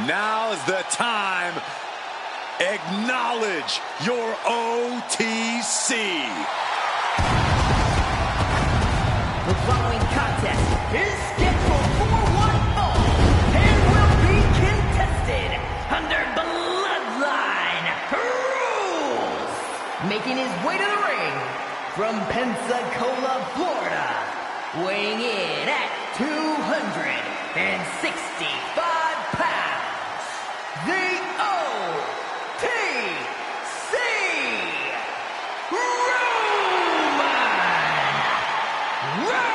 Now's the time. Acknowledge your OTC. The following contest is scheduled for one fall and will be contested under Bloodline rules. Making his way to the ring from Pensacola, Florida, weighing in at 265 pounds, the OTC Reigns.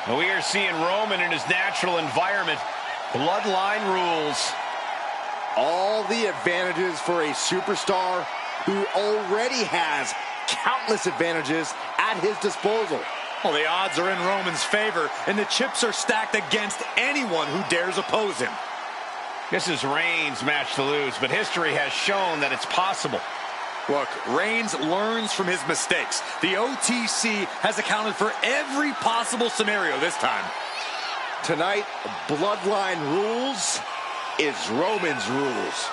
We are seeing Roman in his natural environment. Bloodline rules. All the advantages for a superstar who already has countless advantages at his disposal. Well, the odds are in Roman's favor, and the chips are stacked against anyone who dares oppose him. This is Reigns' match to lose, but history has shown that it's possible. Look, Reigns learns from his mistakes. The OTC has accounted for every possible scenario this time. Tonight, Bloodline rules is Roman's rules.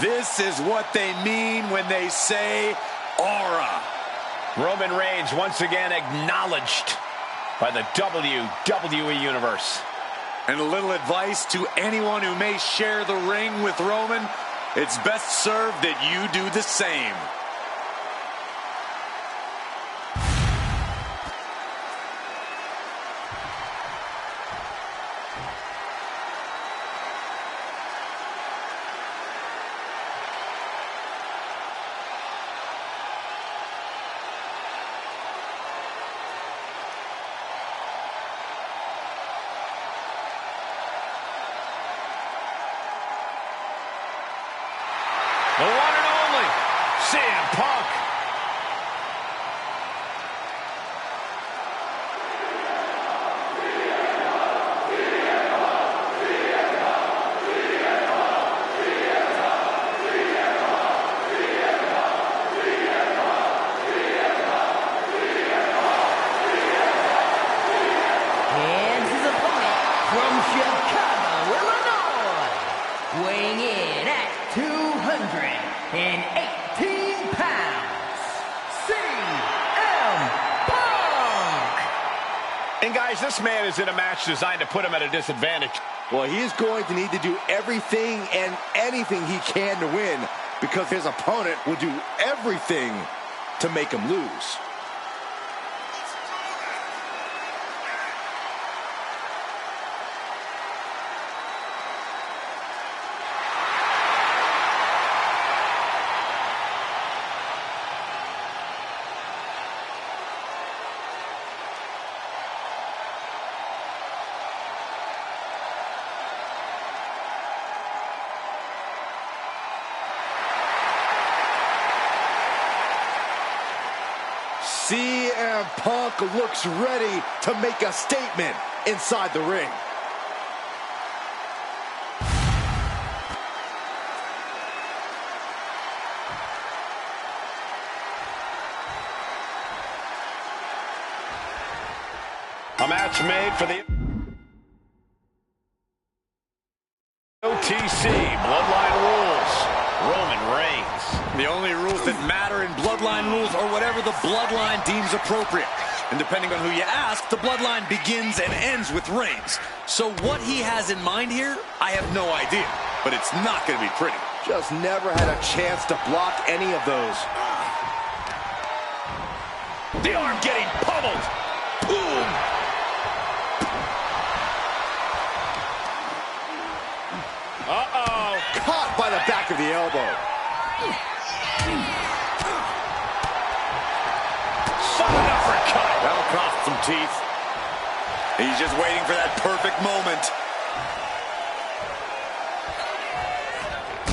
This is what they mean when they say aura. Roman Reigns once again acknowledged by the WWE Universe. And a little advice to anyone who may share the ring with Roman: it's best served that you do the same. The one and only CM Punk. And his opponent from Chicago, Illinois, weighing in at 218 pounds, CM Punk. And guys, this man is in a match designed to put him at a disadvantage. Well, he is going to need to do everything and anything he can to win, because his opponent will do everything to make him lose. CM Punk looks ready to make a statement inside the ring. A match made for the OTC Bloodline rules. Roman Reigns. The only rules that matter in Bloodline rules are whatever the Bloodline deems appropriate. And depending on who you ask, the Bloodline begins and ends with Reigns. So what he has in mind here, I have no idea. But it's not going to be pretty. Just never had a chance to block any of those. The arm getting pummeled. Boom. Caught by the back of the elbow. That'll cost some teeth. He's just waiting for that perfect moment.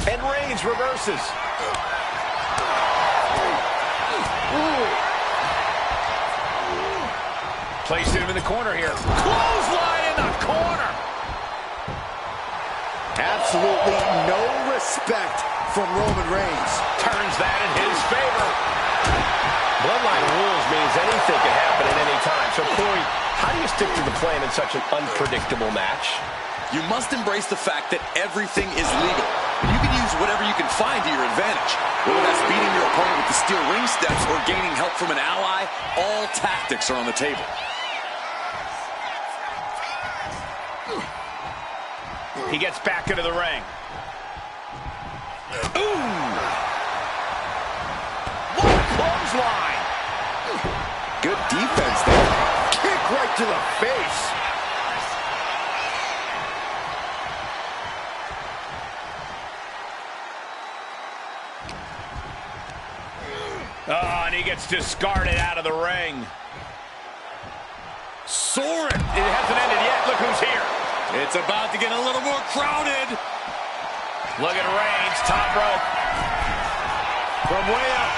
And Reigns reverses. Placing him in the corner here. Clothesline in the corner. Absolutely no respect from Roman Reigns. Turns that in his favor. Bloodline rules means anything can happen at any time. So, Corey, how do you stick to the plan in such an unpredictable match? You must embrace the fact that everything is legal. You can use whatever you can find to your advantage. Whether that's beating your opponent with the steel ring steps or gaining help from an ally, all tactics are on the table. He gets back into the ring. Ooh! What a clothesline! Good defense there. Kick right to the face. Oh, and he gets discarded out of the ring. Soaring! It hasn't ended yet. Look who's here. It's about to get a little more crowded. Look at Reigns, top rope. From way up.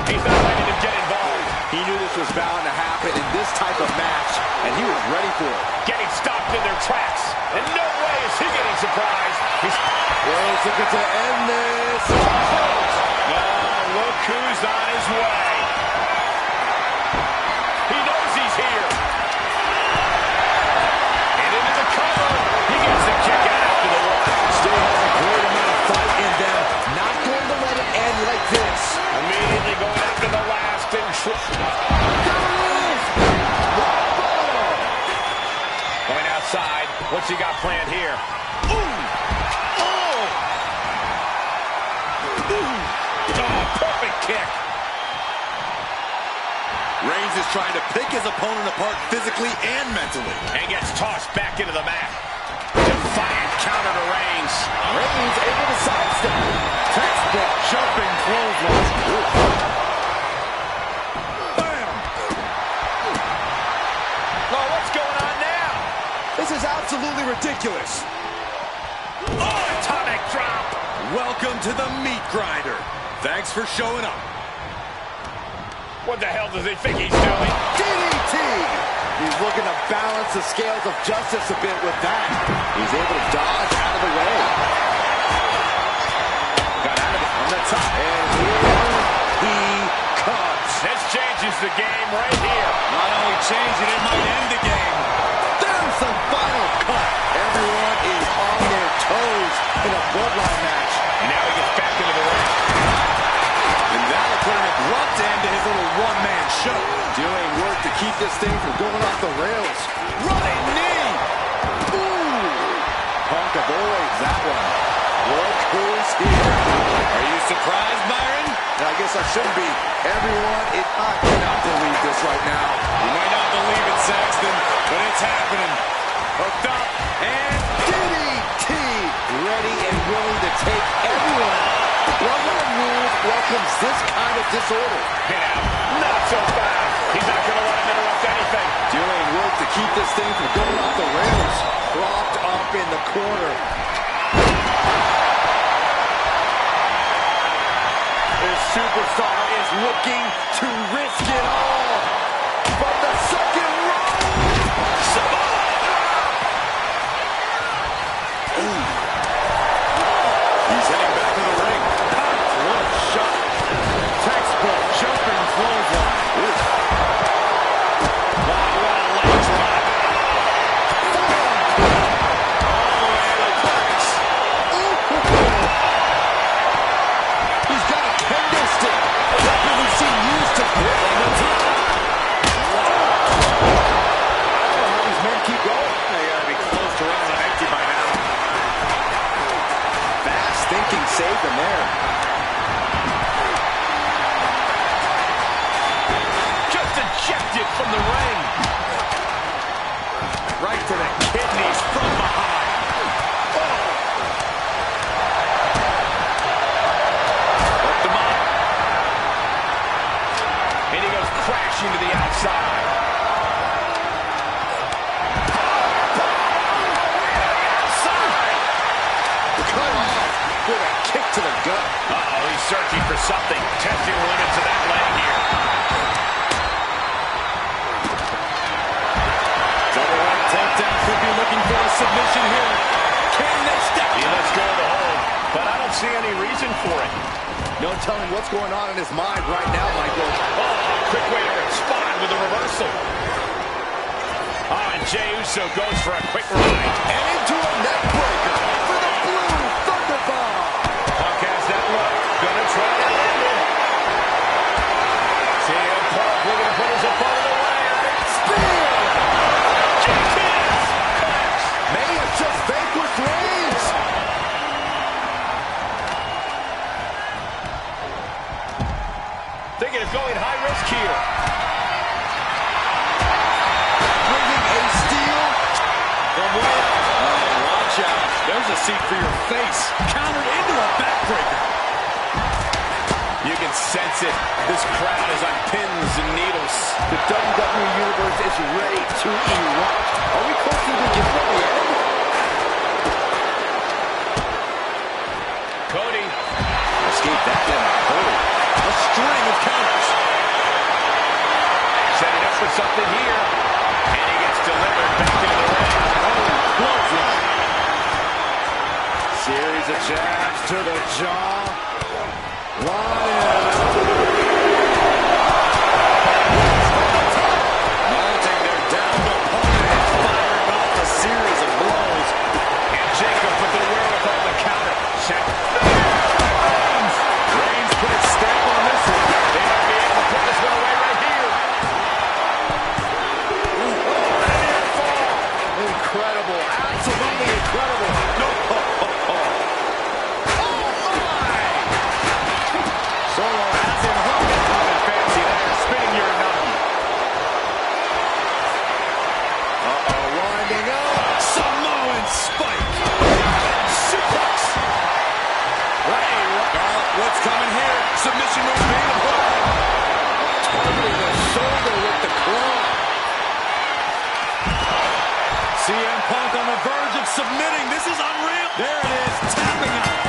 He's not ready to get involved. He knew this was bound to happen in this type of match, and he was ready for it. Getting stopped in their tracks. And no way is he getting surprised. He's looking to end this. Oh, look who's on his way. He knows he's here. And into the cover. He gets the kick out after the one. Still has a great amount of fight in them. Not going to let it end like this. Immediately going after the last and going outside. What's he got planned here? Ooh! Oh! Ooh! Oh, perfect kick. Reigns is trying to pick his opponent apart physically and mentally. And gets tossed back into the mat. Defiant counter to Reigns. Reigns able to sidestep. Textbook jumping clothesline. Bam! Oh, what's going on now? This is absolutely ridiculous. Oh, atomic drop. Welcome to the meat grinder. Thanks for showing up. What the hell does he think he's doing? DDT! He's looking to balance the scales of justice a bit with that. He's able to dodge out of the way. Got out of it on the top. And here he comes. This changes the game right here. Not only change it, it might end the game. There's the final cut. Everyone is on their toes in a bloodline match. And now he gets back into the ring. And that'll put an abrupt end to his little one-man show. Doing work to keep this thing from going off the rails. Running knee. Ooh. Punk avoids that one. Look who's here. Are you surprised, Byron? I guess I shouldn't be. Everyone, I cannot believe this right now. You might not believe it, Saxton, but it's happening. Hooked up and DDT. Ready and willing to take everyone out. Bloodline rules welcomes this kind of disorder. Get out. Not so fast. He's not going to let him interrupt anything. Doing work to keep this thing from going off the rails. Propped up in the corner. This superstar is looking to risk it all. From the second row. he's heading back to the ring. What a shot. Textbook jumping clothesline. Wow, what a leg drop. He's got a kendo stick. A weapon we've seen used to grip on the top. How these men keep going? They gotta be close to running on empty by now. Fast thinking saved them there. Just ejected from the ring. Right to the kidneys from behind. Hooked him up. And he goes crashing cut off with a kick to the gut. Uh-oh, he's searching for something. Testing the limits of that leg here. Double leg takedown. Could be looking for a submission here. Can they step? He lets go of the hold, but I don't see any reason for it. No telling what's going on in his mind right now, Michael. Oh, quick way to respond with a reversal. And Jey Uso goes for a quick ride. And into a neck breaker for the Blue Thunderbomb. Punk has that look. Gonna try to end it. CM Punk looking to put his opponent away. Spear! Jenkins! May have just vanquished Reigns. Thinking of going high risk here. There's a seat for your face. Countered into a backbreaker. You can sense it. This crowd is on pins and needles. The WWE Universe is ready to erupt. Are we close to the beginning of the end? Cody. Escape that then. A string of counters. Setting up for something here. And he gets delivered back into the ring. Clothesline. Series of jabs to the jaw. Mounting their downed opponent and firing off a series of blows. And Jacob with the wherewithal to counter. Check. Reigns put a stamp on this one. They might be able to put this one away right here. Incredible. Absolutely incredible. No. Solo has him hooked. Nothing fancy there. Spinning your numb. Winding up. Samoan spike. Suplex. What's coming here? Submission move being applied. Targeting the shoulder with the claw. CM Punk on the verge of submitting. This is unreal. There it is. Tapping out.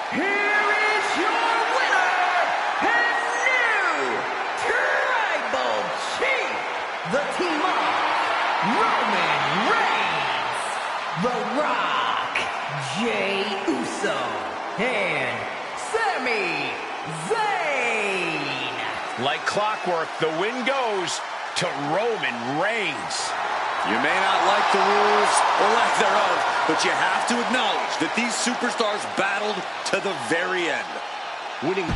Here is your winner and new Tribal Chief, the team of Roman Reigns, The Rock, Jey Uso, and Sami Zayn. Like clockwork, the win goes to Roman Reigns. You may not like the rules or lack thereof, but you have to acknowledge that these superstars battled to the very end. Winning.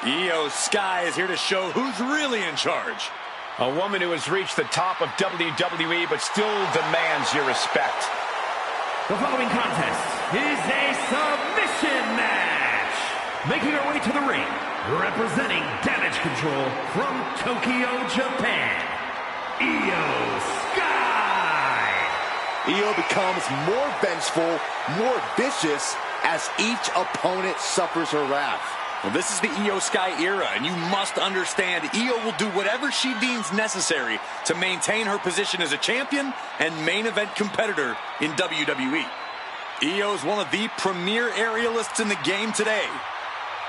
Io Sky is here to show who's really in charge. A woman who has reached the top of WWE but still demands your respect. The following contest is a submission match. Making her way to the ring, representing Damage Control from Tokyo, Japan, Io Sky. Io becomes more vengeful, more vicious as each opponent suffers her wrath. Well, this is the Io Sky era, and you must understand Io will do whatever she deems necessary to maintain her position as a champion and main event competitor in WWE. Io is one of the premier aerialists in the game today.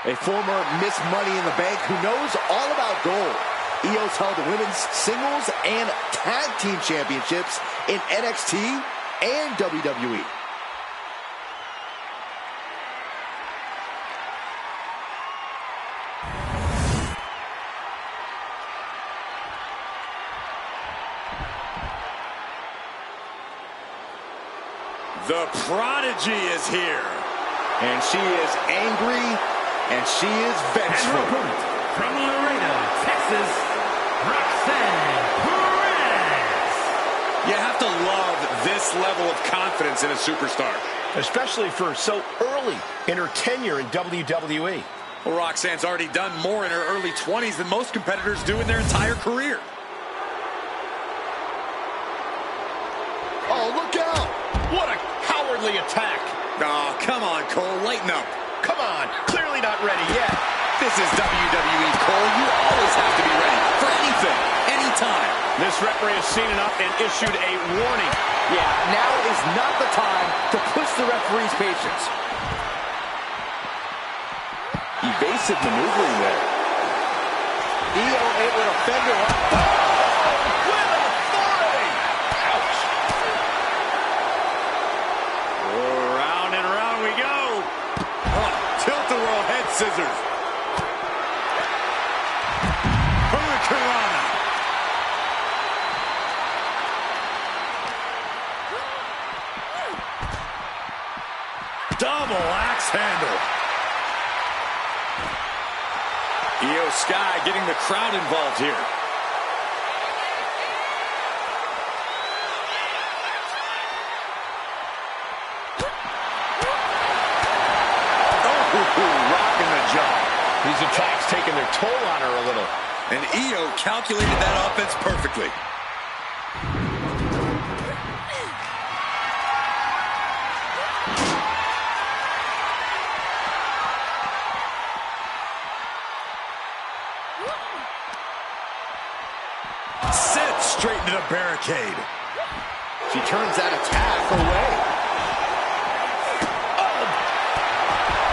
A former Miss Money in the Bank who knows all about gold. Io's held the women's singles and tag team championships in NXT and WWE. The Prodigy is here. And she is angry, and she is vengeful. From Laredo, Texas, Roxanne Perez. You have to love this level of confidence in a superstar. Especially for so early in her tenure in WWE. Well, Roxanne's already done more in her early 20s than most competitors do in their entire career. Oh, look out! What a cowardly attack. Oh, come on, Cole, lighten up. Come on, clearly not ready yet. This is WWE, Cole. You always have to be ready for anything, anytime. This referee has seen enough and issued a warning. Yeah, now is not the time to push the referee's patience. Evasive maneuvering there. Io able to fend her off. With authority. Ouch. Round and round we go. Oh, tilt-a-whirl head scissors. Hurricanrana. Double axe handle. Io Sky getting the crowd involved here. Rocking the jaw. These attacks taking their toll on her a little. And Io calculated that offense perfectly. Sent straight into the barricade. She turns that attack away.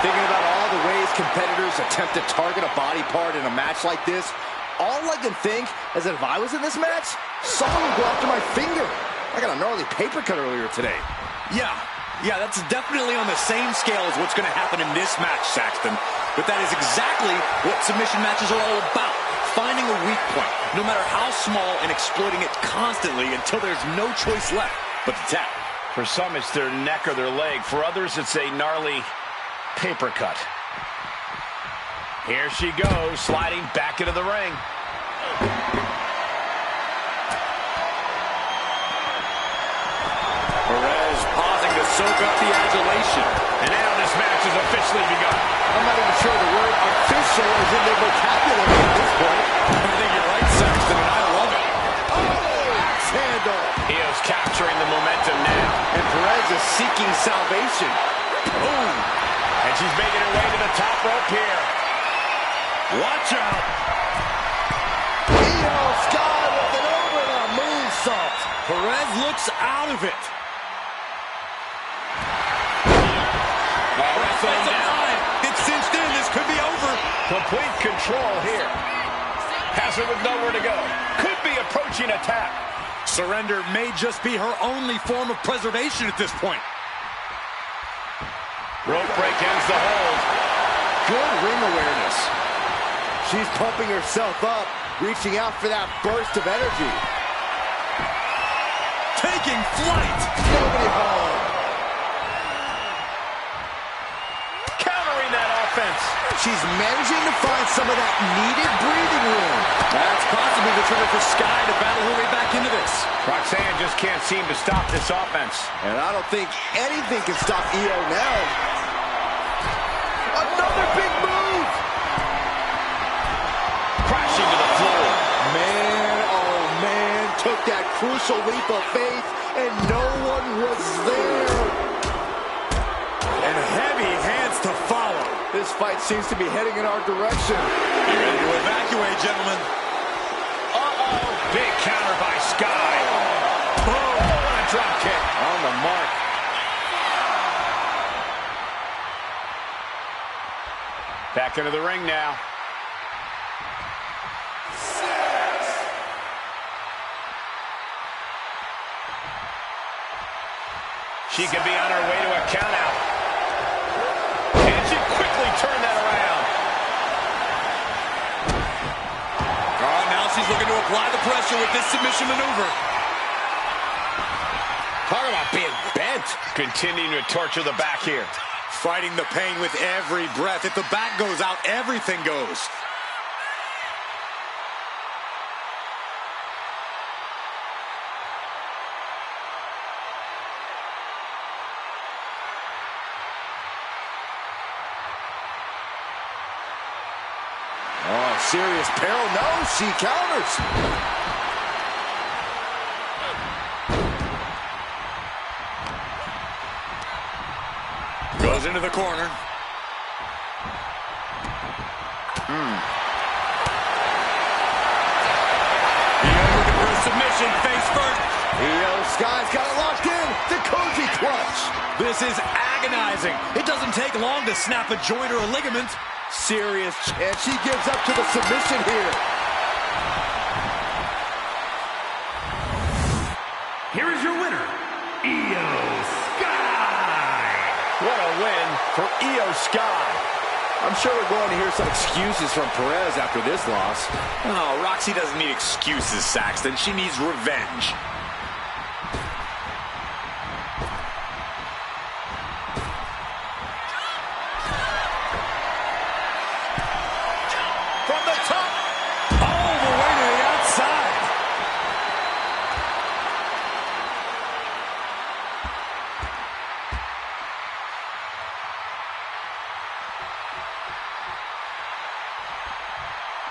Thinking about all the ways competitors attempt to target a body part in a match like this, all I can think is that if I was in this match, someone would go after my finger. I got a gnarly paper cut earlier today. Yeah, that's definitely on the same scale as what's going to happen in this match, Saxton. But that is exactly what submission matches are all about. Finding a weak point, no matter how small, and exploiting it constantly until there's no choice left but to tap. For some, it's their neck or their leg. For others, it's a gnarly paper cut. Here she goes, sliding back into the ring. Perez pausing to soak up the adulation. And now this match has officially begun. I'm not even sure the word official is in their vocabulary at this point. I think you're right, Saxton, and I love it. Oh, axe handle. Io's capturing the momentum now. And Perez is seeking salvation. Boom. And she's making her way to the top rope here. Watch out. Io Sky with an over-the moonsault. Perez looks out of it. It's cinched in. This could be over. Complete control here. Has her with nowhere to go. Could be approaching a tap. Surrender may just be her only form of preservation at this point. Rope break ends the hold. Good ring awareness. She's pumping herself up, reaching out for that burst of energy. Taking flight. Nobody home. Countering that offense. She's managing to find some of that needed breathing room. That's possibly the trigger for Sky to battle her way back into this. Roxanne just can't seem to stop this offense. And I don't think anything can stop Io now. Another big move. Crashing to the floor. Man, oh man, took that crucial leap of faith and no one was there. And heavy This fight seems to be heading in our direction. You ready to evacuate, gentlemen? Uh-oh. Big counter by Sky. Boom. Oh, what a drop kick. On the mark. Back into the ring now. She could be on her way to a countout. And she quickly turned that around. Oh, now she's looking to apply the pressure with this submission maneuver. Talk about being bent. Continuing to torture the back here. Fighting the pain with every breath. If the back goes out, everything goes. Oh, serious peril. No, she counters. Goes into the corner. Looking for a submission, face first. Sky's got it locked in. The cozy clutch. This is agonizing. It doesn't take long to snap a joint or a ligament. Serious. And she gives up to the submission here. Here is your winner, Io Sky. What a win for Io Sky. I'm sure we're going to hear some excuses from Perez after this loss. Oh, Roxy doesn't need excuses, Saxton. She needs revenge. From the top. All the way to the outside.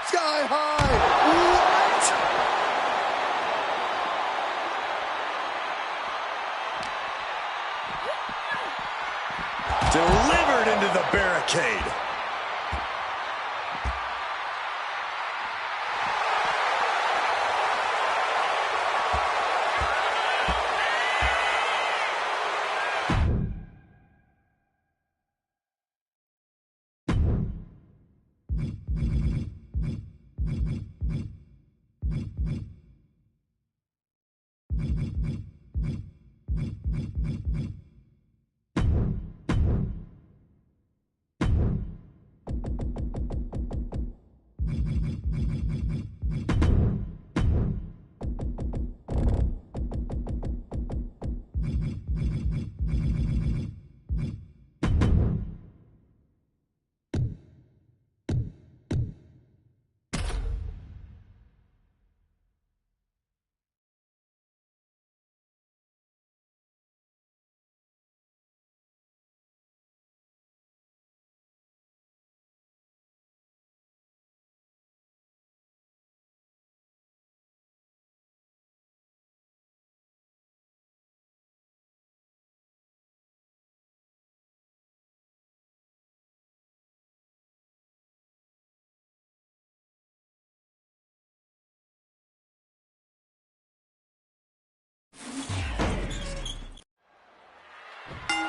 Sky high. What? Delivered into the barricade.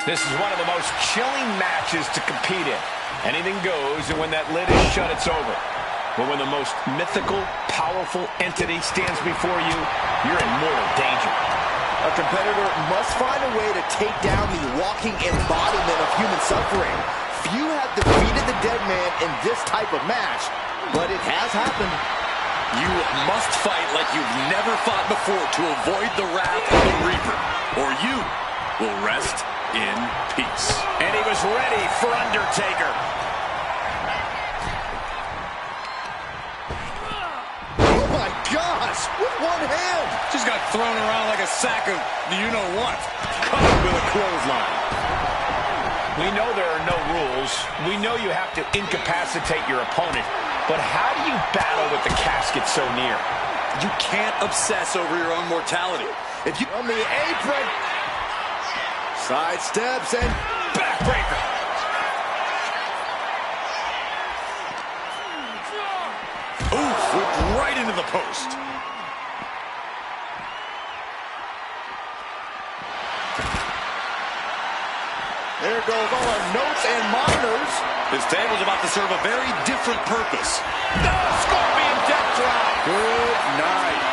This is one of the most chilling matches to compete in. Anything goes, and when that lid is shut, it's over. But when the most mythical, powerful entity stands before you, you're in mortal danger. A competitor must find a way to take down the walking embodiment of human suffering. Few have defeated the dead man in this type of match, but it has happened. You must fight like you've never fought before to avoid the wrath of the Reaper, or you will rest in peace. And he was ready for Undertaker. Oh my gosh, with one hand. Just got thrown around like a sack of you-know-what. Covered with a clothesline. We know there are no rules. We know you have to incapacitate your opponent. But how do you battle with the casket so near? You can't obsess over your own mortality. If you on the apron. Side steps and Backbreaker. kicked right into the post. There goes all our notes and monitors. This table's about to serve a very different purpose. No, scorpion death drop. Good night.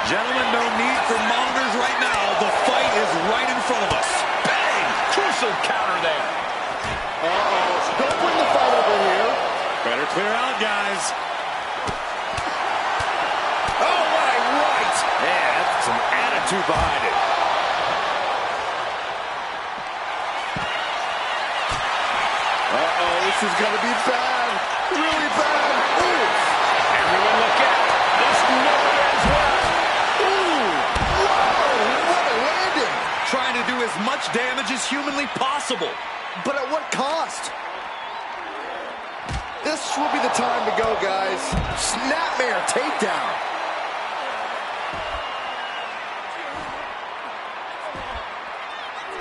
Gentlemen, no need for monitors right now. The fight is right in front of us. Bang! Crucial counter there. Uh-oh. Don't bring the fight over here. Better clear out, guys. Oh, my right. Yeah, that's some attitude behind it. Uh-oh, this is going to be bad. Really bad. Ooh. Everyone look out. This never ends well. Ooh. Whoa. What a landing. Trying to do as much damage as humanly possible. But at what cost? This will be the time to go, guys. Snapmare takedown.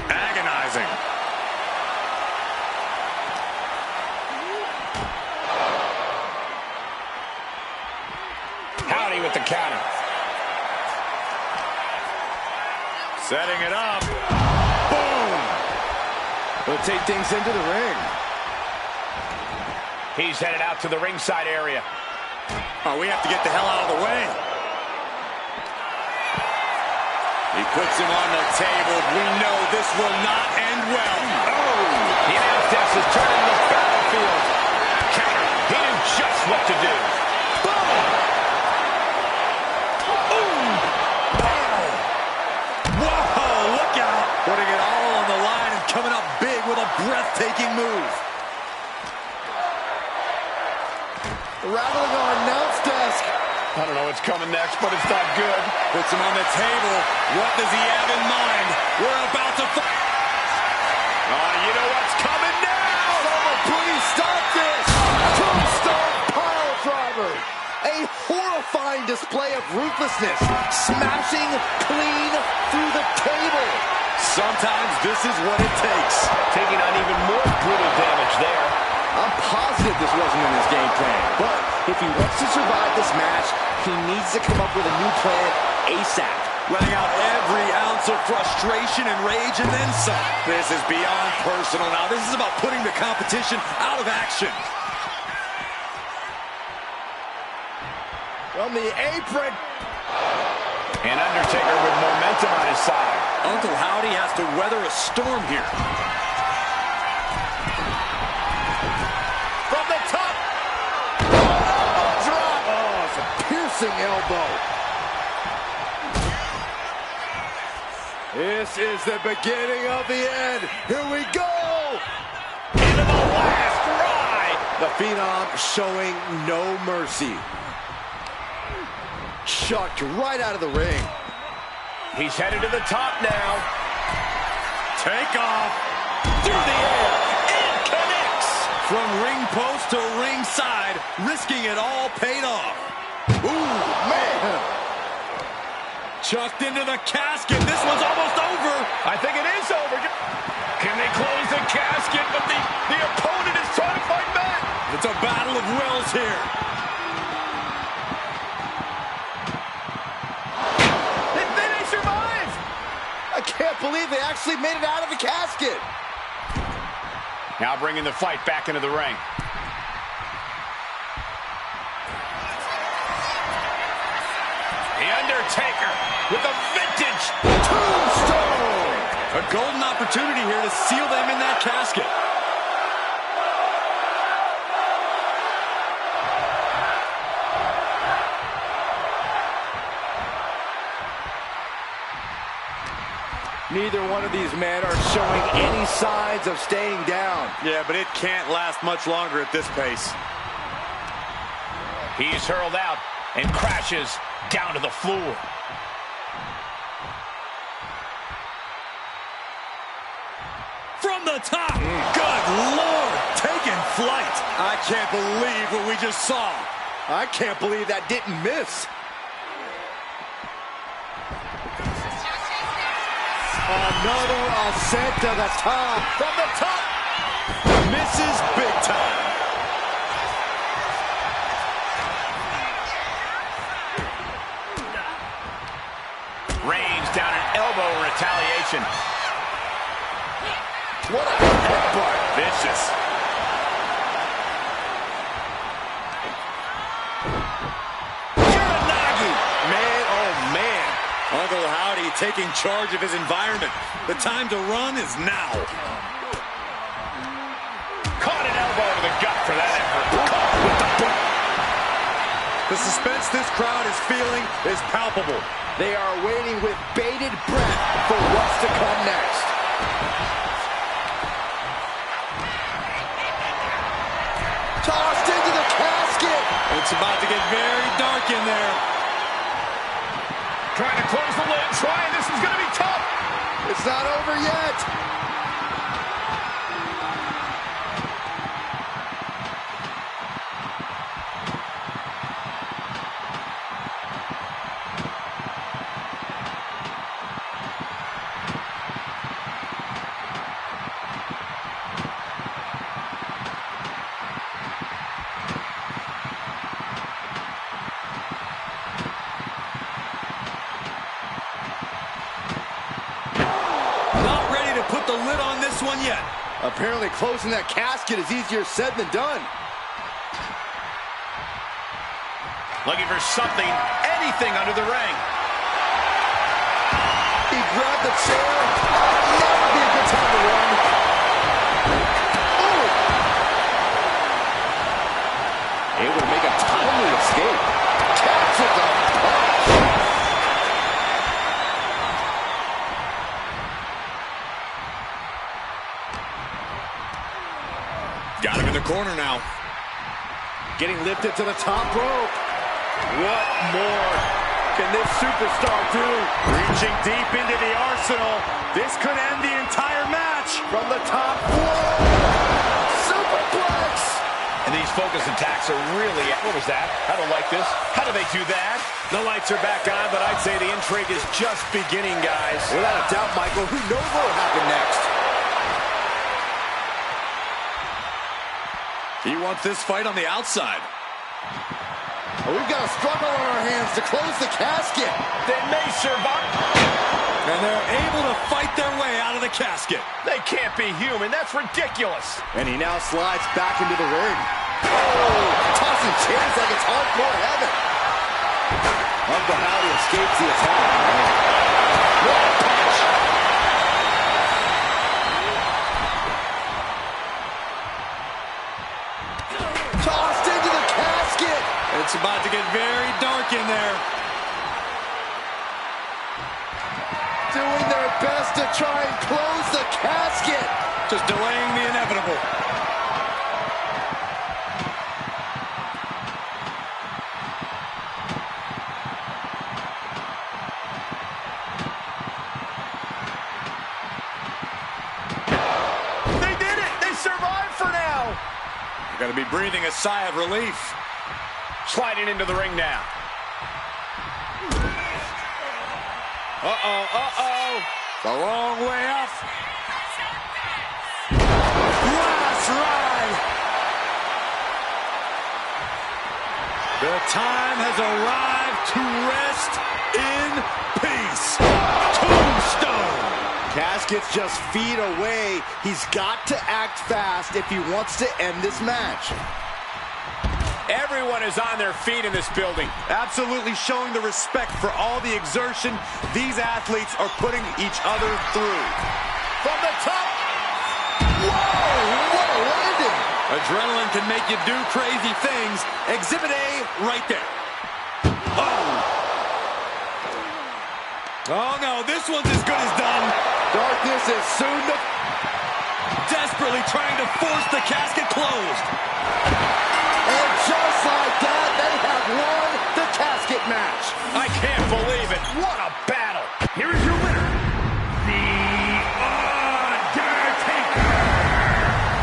Agonizing. Howdy with the counter. Setting it up. Boom. We'll take things into the ring. He's headed out to the ringside area. Oh, we have to get the hell out of the way. He puts him on the table. We know this will not end well. Oh! The announce desk is turning the battlefield. Counter. He knew just what to do. Boom! Whoa, look out. Putting it all on the line and coming up big with a breathtaking move. Rattling our announce desk. I don't know what's coming next, but it's not good. Puts him on the table. What does he have in mind? We're about to fight. Oh, you know what's coming now? Someone please stop this. Tombstone pile driver. A horrifying display of ruthlessness. Smashing clean through the table. Sometimes this is what it takes. Taking on even more brutal damage there. I'm positive this wasn't in his game plan, but if he wants to survive this match, he needs to come up with a new plan ASAP. Letting out every ounce of frustration and rage and then some. This is beyond personal now. This is about putting the competition out of action. From the apron. And Undertaker with momentum on his side. Uncle Howdy has to weather a storm here. Elbow. This is the beginning of the end. Here we go. Into the last ride. The Phenom showing no mercy. Chucked right out of the ring. He's headed to the top now. Take off. Through the air. It connects. From ring post to ringside. Risking it all paid off. Ooh, man. Chucked into the casket. This one's almost over. I think it is over. Can they close the casket? But the opponent is trying to fight back. It's a battle of wills here. They survive. I can't believe they actually made it out of the casket. Now bringing the fight back into the ring. Undertaker with a vintage tombstone. A golden opportunity here to seal them in that casket. Neither one of these men are showing any signs of staying down. Yeah, but it can't last much longer at this pace. He's hurled out and crashes down to the floor. From the top. Good Lord. Taking flight. I can't believe what we just saw. I can't believe that didn't miss. Another ascent to the top. From the top. Misses big time. taking charge of his environment. The time to run is now. Caught an elbow to the gut for that effort. Caught with the boot. The suspense this crowd is feeling is palpable. They are waiting with bated breath for what's to come next. Tossed into the casket. It's about to get very dark in there. Trying to close the lid. This is going to be tough. It's not over yet. One yet. Apparently closing that casket is easier said than done. Looking for something, anything under the ring. He grabbed the chair. That would be a good time to run. Oh! Able to make a timely escape. Catches the punch. Got him in the corner now. Getting lifted to the top rope. What more can this superstar do? Reaching deep into the arsenal. This could end the entire match. From the top floor. Superplex. And these focus attacks are really... What was that? I don't like this. How do they do that? The lights are back on, but I'd say the intrigue is just beginning, guys. Without a doubt, Michael, who knows what will happen next? He wants this fight on the outside. We've got a struggle on our hands to close the casket. They may survive. And they're able to fight their way out of the casket. They can't be human. That's ridiculous. And he now slides back into the ring. Oh, tossing chairs like it's hardcore heaven. Uncle Howdy escapes the attack. What a punch. Tossed into the casket. It's about to get very dark in there. Doing their best to try and close the casket. Just delaying the inevitable. They did it. They survived for now. You're going to be breathing a sigh of relief. Sliding into the ring now. The long way up. Last ride. The time has arrived to rest in peace. Tombstone. Casket's just feet away. He's got to act fast if he wants to end this match. Everyone is on their feet in this building. Absolutely showing the respect for all the exertion these athletes are putting each other through. From the top. Whoa, what a landing. Adrenaline can make you do crazy things. Exhibit A right there. Oh. Oh no, this one's as good as done. Darkness is soon to... Desperately trying to force the casket closed. And just like that, they have won the casket match. I can't believe it. What a battle. Here is your winner, The Undertaker.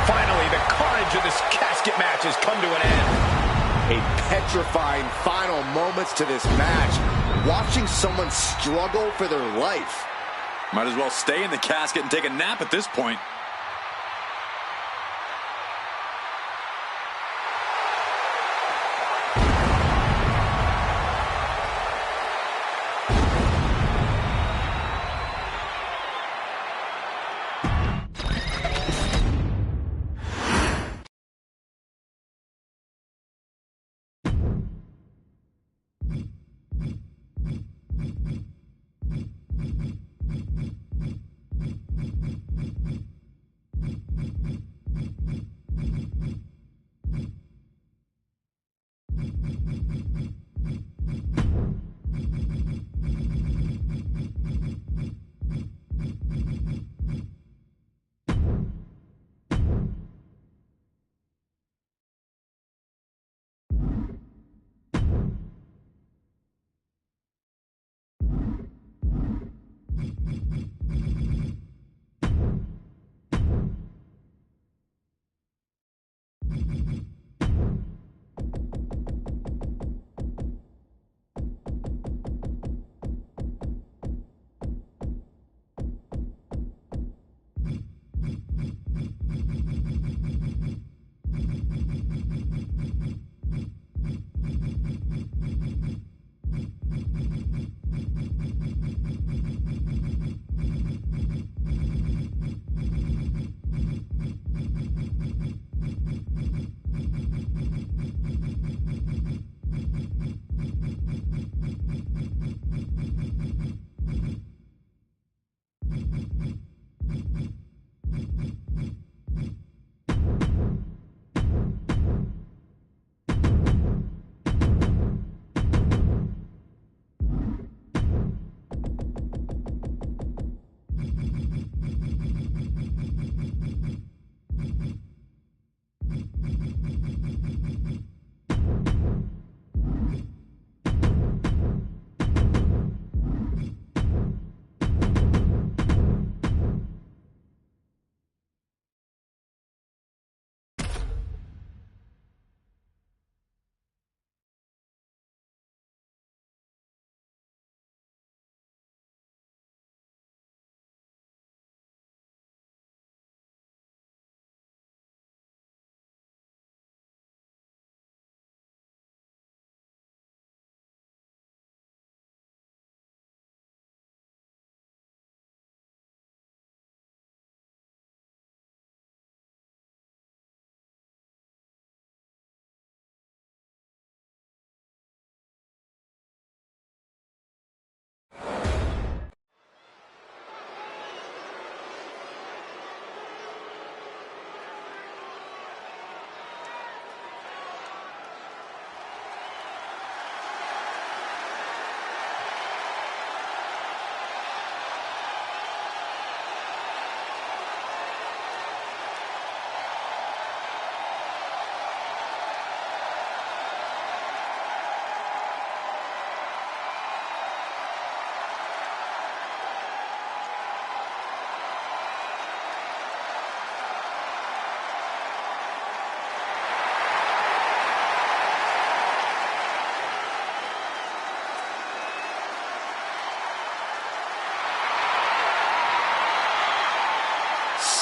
Finally, the carnage of this casket match has come to an end. A petrifying final moments to this match. Watching someone struggle for their life. Might as well stay in the casket and take a nap at this point.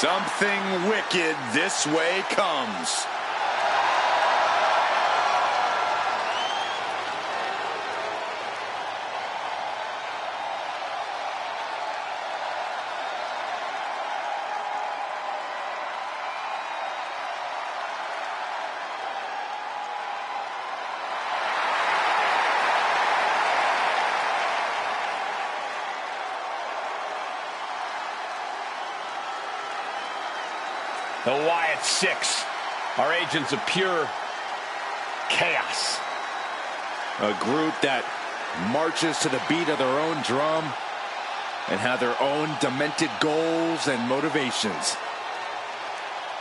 Something wicked this way comes. The Wyatt Six are agents of pure chaos. A group that marches to the beat of their own drum and have their own demented goals and motivations.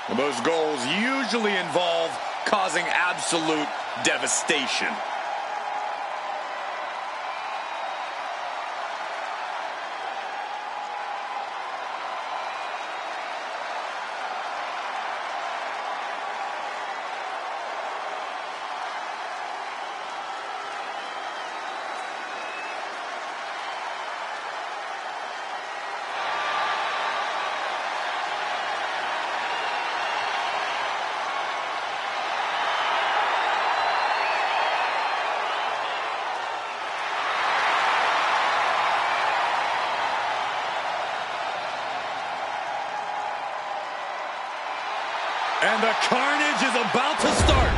And those goals usually involve causing absolute devastation. And the carnage is about to start.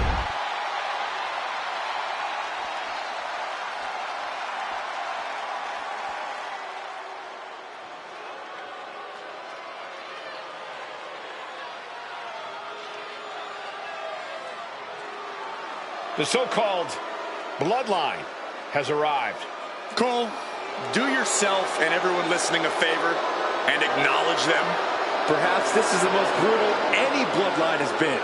The so-called bloodline has arrived. Cole, do yourself and everyone listening a favor and acknowledge them. Perhaps this is the most brutal any bloodline has been.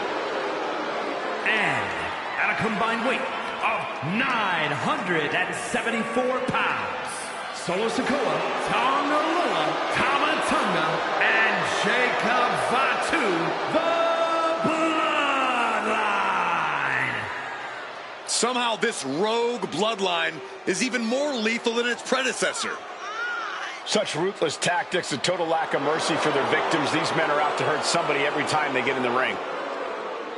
And at a combined weight of 974 pounds, Solo Sikoa, Tongalua, Tamatunga, and Jacob Fatu, the Bloodline. Somehow this rogue bloodline is even more lethal than its predecessor. Such ruthless tactics, a total lack of mercy for their victims. These men are out to hurt somebody every time they get in the ring.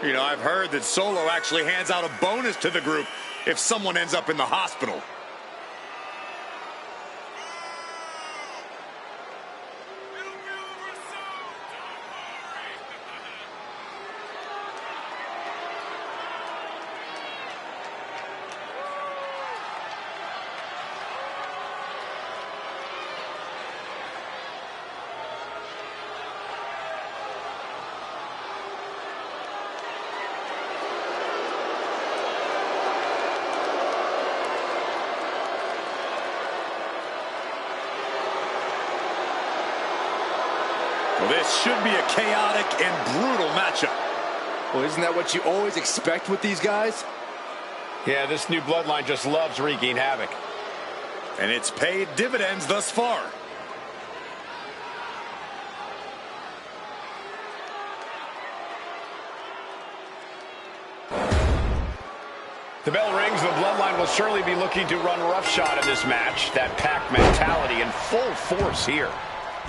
You know, I've heard that Solo actually hands out a bonus to the group if someone ends up in the hospital. Well, this should be a chaotic and brutal matchup. Well, isn't that what you always expect with these guys? Yeah, this new bloodline just loves wreaking havoc. And it's paid dividends thus far. The bell rings. The bloodline will surely be looking to run roughshod in this match. That pack mentality in full force here.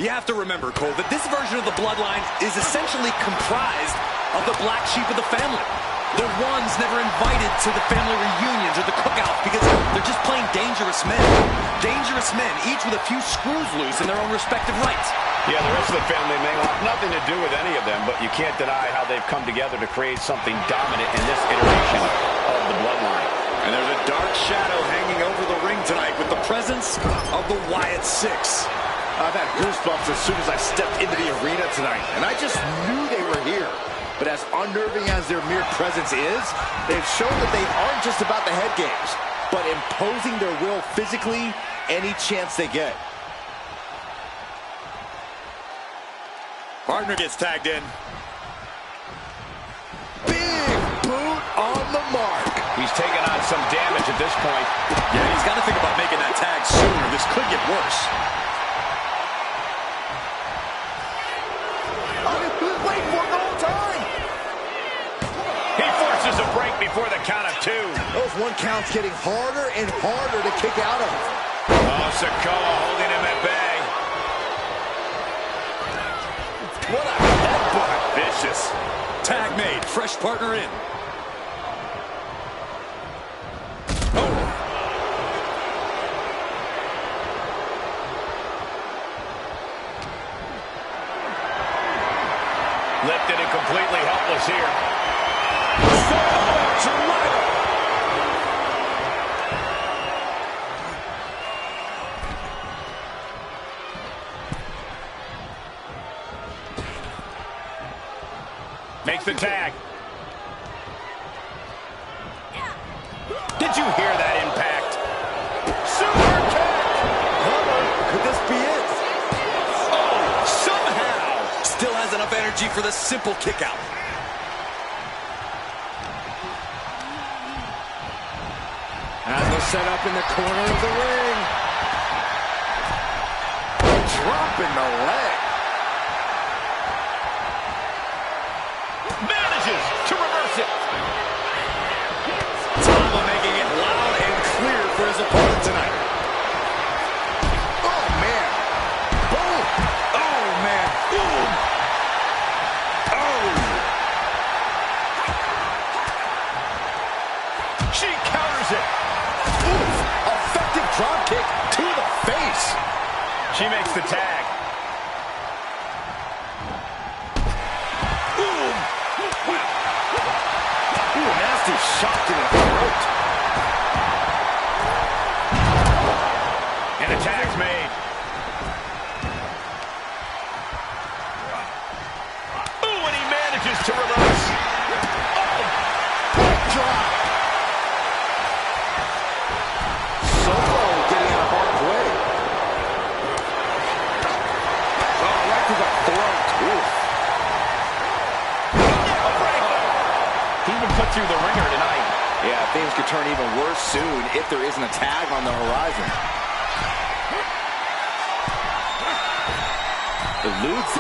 You have to remember, Cole, that this version of the bloodline is essentially comprised of the black sheep of the family. The ones never invited to the family reunions or the cookouts because they're just plain dangerous men. Dangerous men, each with a few screws loose in their own respective rights. Yeah, the rest of the family may want nothing to do with any of them, but you can't deny how they've come together to create something dominant in this iteration of the bloodline. And there's a dark shadow hanging over the ring tonight with the presence of the Wyatt Six. I've had goosebumps as soon as I stepped into the arena tonight, and I just knew they were here. But as unnerving as their mere presence is, they've shown that they aren't just about the head games, but imposing their will physically any chance they get. Partner gets tagged in. Big boot on the mark. He's taking on some damage at this point. Yeah, he's got to think about making that tag sooner. This could get worse. Wait for it the whole time. He forces a break before the count of two. Those one counts getting harder and harder to kick out of. Oh, Sikoa holding him at bay. What a vicious. Tag made. Fresh partner in. Oh. Lifted and completely helpless here. Makes the tag. Did you hear that impact? Super kick! Could this be it? Oh, somehow! Still has enough energy for the simple kick out. As they're set up in the corner of the ring. Dropping the leg. Manages to reverse it. Tama making it loud and clear for his opponent tonight. Oh, man. Boom. Oh, man. Boom. Oh. She counters it. Oof. Effective drop kick to the face. She makes the tag. Ooh, nasty shot to the throat. And the tag's made. Ooh, and he manages to reverse. Quick drop. Solo getting out of harm's way. Oh, right to the throat. Oof. He even put through the ringer tonight. Yeah, things could turn even worse soon if there isn't a tag on the horizon. Eludes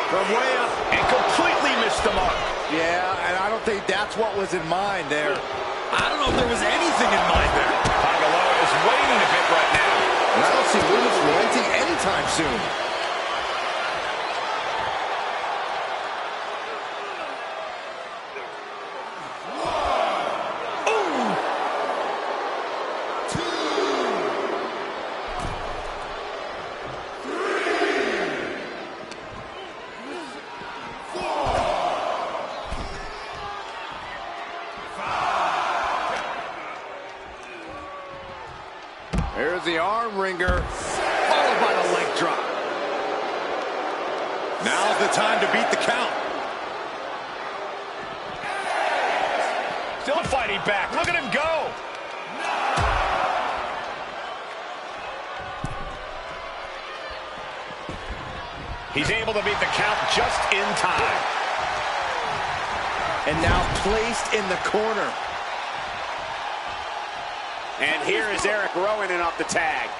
From way up and completely missed the mark. Yeah, and I don't think that's what was in mind there. I don't know if there was anything in mind there. Pandagamix is waiting a bit right now. And I don't see limits relenting anytime soon. There's the arm wringer, followed by the leg drop. Now's the time to beat the count. Still fighting back. Look at him go. He's able to beat the count just in time. And now placed in the corner. And here is Eric Rowan in off the tag.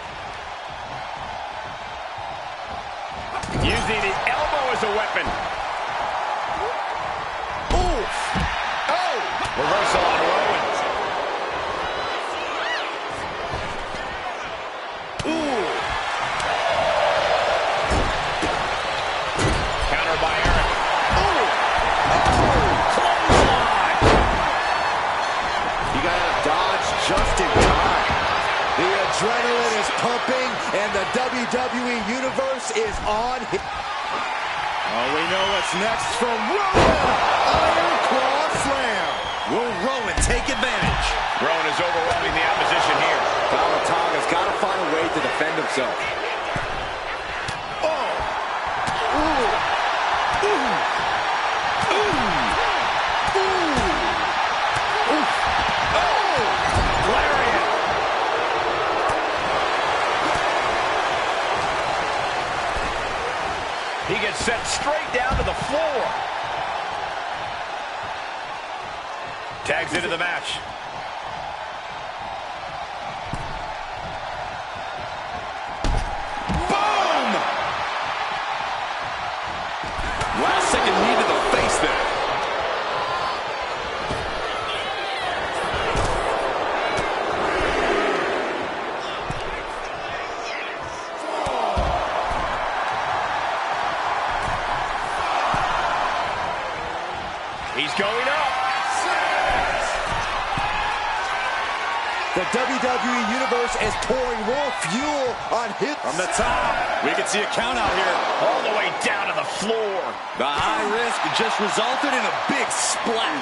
Using the elbow as a weapon. Oof. Oh! Reversal on Rowan. Ooh. Counter by Eric. Ooh. Oh! Clothesline. You got to dodge just in time. The adrenaline is pumping, and the WWE Universe is on. Oh, we know what's next from Rowan. Iron Claw Slam. Will Rowan take advantage? Rowan is overwhelming the opposition here. Tamataga's got to find a way to defend himself. Oh! Ooh! Ooh! Ooh! Ooh! Ooh! Oh! Lariat! He gets sent straight down to the floor. Tags into the match. Boom! Last second knee to the face there. The WWE Universe is pouring more fuel on hits. From the top, we can see a count out here. All the way down to the floor. The high risk just resulted in a big splat.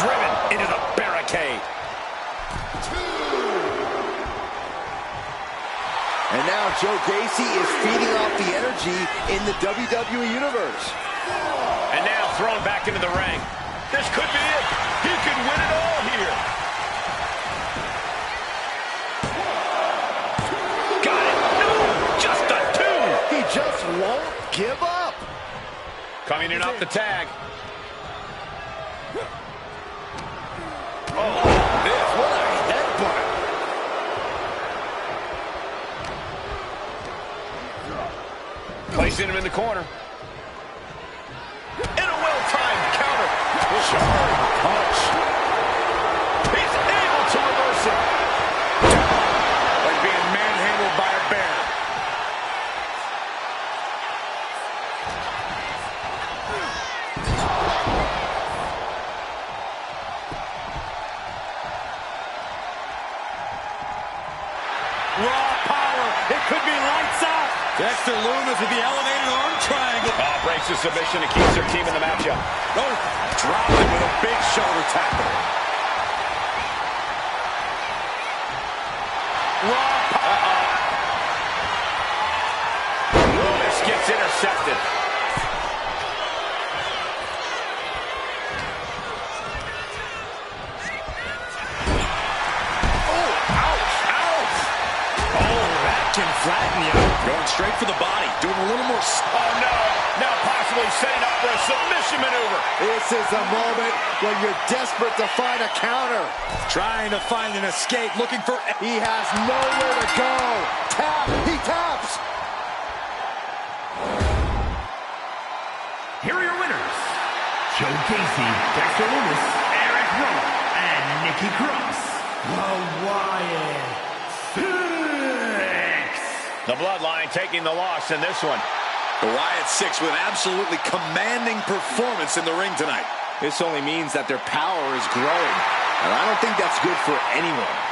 Driven into the barricade. And now Joe Gacy is feeding off the energy in the WWE Universe. And now thrown back into the ring. This could be it. He could win it all here. Got it. No, just a two. He just won't give up. Coming in off the tag. Oh, this, what a headbutt. Placing him in the corner. And a well-timed counter. Sharp punch. He's able to reverse it. Like being manhandled by a bear. Raw power. It could be lights out. Dexter Lumis with the elevated arm triangle. Breaks the submission and keeps their team in the matchup. Oh, dropping with a big shoulder tackle. Lumis gets intercepted. Can flatten you. Going straight for the body. Doing a little more. Oh, no. Now possibly setting up for a submission maneuver. This is the moment when you're desperate to find a counter. Trying to find an escape. Looking for. He has nowhere to go. Tap. He taps. Here are your winners. Joe Gacy, Dexter Lumis, Eric Rowan, and Nikki Cross. The Wyatt Six. The Bloodline taking the loss in this one. The Wyatt Six with an absolutely commanding performance in the ring tonight. This only means that their power is growing, and I don't think that's good for anyone.